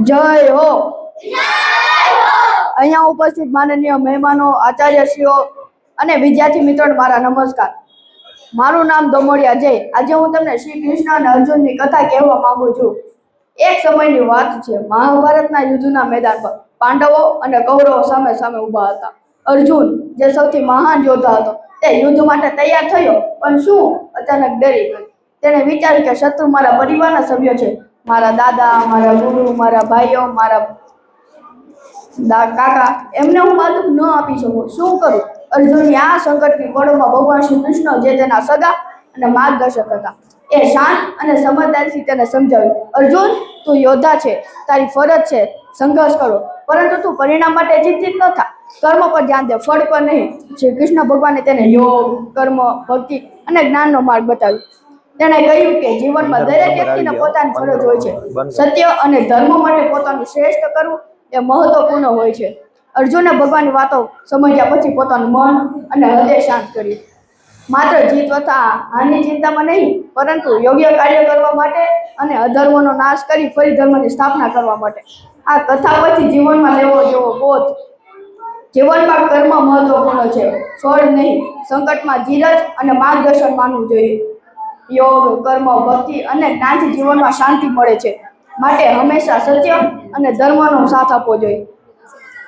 જય હો. અહીંયા ઉપસ્થિત માનનીય મહેમાનો, આચાર્યશ્રીઓ અને વિદ્યાર્થી મિત્રોને મારા નમસ્કાર. મારું નામ દમોડિયા જય. આજે હું તમને શ્રી કૃષ્ણ અને અર્જુનની કથા કહેવા માંગુ છું. એક સમયની વાત છે. મહાભારતના યુદ્ધના મેદાન પર પાંડવો અને કૌરવો સામે સામે ઊભા હતા. અર્જુન, જે સૌથી મહાન યોદ્ધા હતો, તે યુદ્ધ માટે તૈયાર થયો, પણ શું અચાનક ડરી ગયો. તેણે વિચાર્યું કે શત્રુ મારા પરિવારના સભ્યો છે, મારા દાદા, મારા ગુરુ, મારા ભાઈઓ, મારા કાકા. એમને હું બાજુ ન આપી શકું. શું કરું? અર્જુનની આ સંકટની પળોમાં ભગવાન શ્રી કૃષ્ણ, જે તેના સગા અને માર્ગદર્શક હતા, એ શાંત અને સમજદારીથી તેને સમજાવ્યું, અર્જુન, તું યોદ્ધા છે, તારી ફરજ છે સંઘર્ષ કરો, પરંતુ તું પરિણામ માટે ચિંતિત ન થા. કર્મ પર ધ્યાન દે, ફળ પર નહીં. શ્રી કૃષ્ણ ભગવાને તેને યોગ, કર્મ, ભક્તિ અને જ્ઞાનનો માર્ગ બતાવ્યો. તેણે કહ્યું કે જીવનમાં દરેક વ્યક્તિને પોતાની ફરજ હોય છે. સત્ય અને ધર્મ માટે પોતાનું શ્રેષ્ઠ કરવું એ મહત્વપૂર્ણ હોય છે. અર્જુને ભગવાનની વાતો સમજ્યા પછી પોતાનું મન અને હૃદય શાંત કર્યું. માત્ર જીત તથા હાની ચિંતામાં નહીં, પરંતુ યોગ્ય કાર્ય કરવા માટે અને અધર્મનો નાશ કરી ફરી ધર્મની સ્થાપના કરવા માટે. આ કથા પછી જીવનમાં લેવો જેવો બોધ. જીવનમાં કર્મ મહત્વપૂર્ણ છે, ફળ નહીં. સંકટમાં ધીરજ અને માર્ગદર્શન માનવું જોઈએ. યોગ, કર્મ, ભક્તિ અને જ્ઞાનથી જીવનમાં શાંતિ મળે છે. માટે હંમેશા સત્ય અને ધર્મનો સાથ આપવો જોઈએ.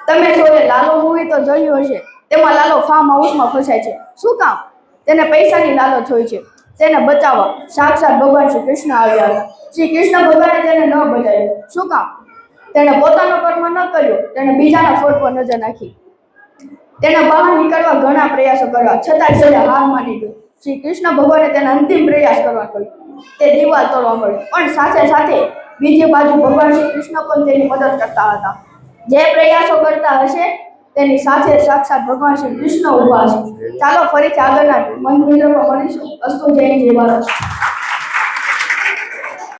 તમે જોડે લાલો મૂવી તો જોયું હશે. તેમાં લાલો ફાર્મ હાઉસમાં ફસાય છે. શું કામ? તેને પૈસાની લાલચ હોય છે. તેને બચાવવા સાક્ષાત ભગવાન શ્રી કૃષ્ણ આવ્યા હતા. શ્રી કૃષ્ણ ભગવાને તેને ન બચાવ્યો. શું કામ? તેણે પોતાનો કર્મ ન કર્યો, તેણે બીજાના ફળ પર નજર નાખી. તેને બહાર નીકળવા ઘણા પ્રયાસો કર્યા, છતાં છેલ્લે હાર માની ગઈ. શ્રી કૃષ્ણ ભગવાને તેને અંતિમ પ્રયાસ કરવા કહ્યું. તે દીવાલ તોડવા મળ્યો, પણ સાથે સાથે બીજી બાજુ ભગવાન શ્રી કૃષ્ણ પણ તેની મદદ કરતા હતા. જે પ્રયાસો કરતા હશે તેની સાથે સાક્ષાત ભગવાન શ્રી કૃષ્ણ ઉભા છે. ચાલો ફરીથી આગળના મંદિરો પર મળીશું. અસ્તુ જય જય ભારત.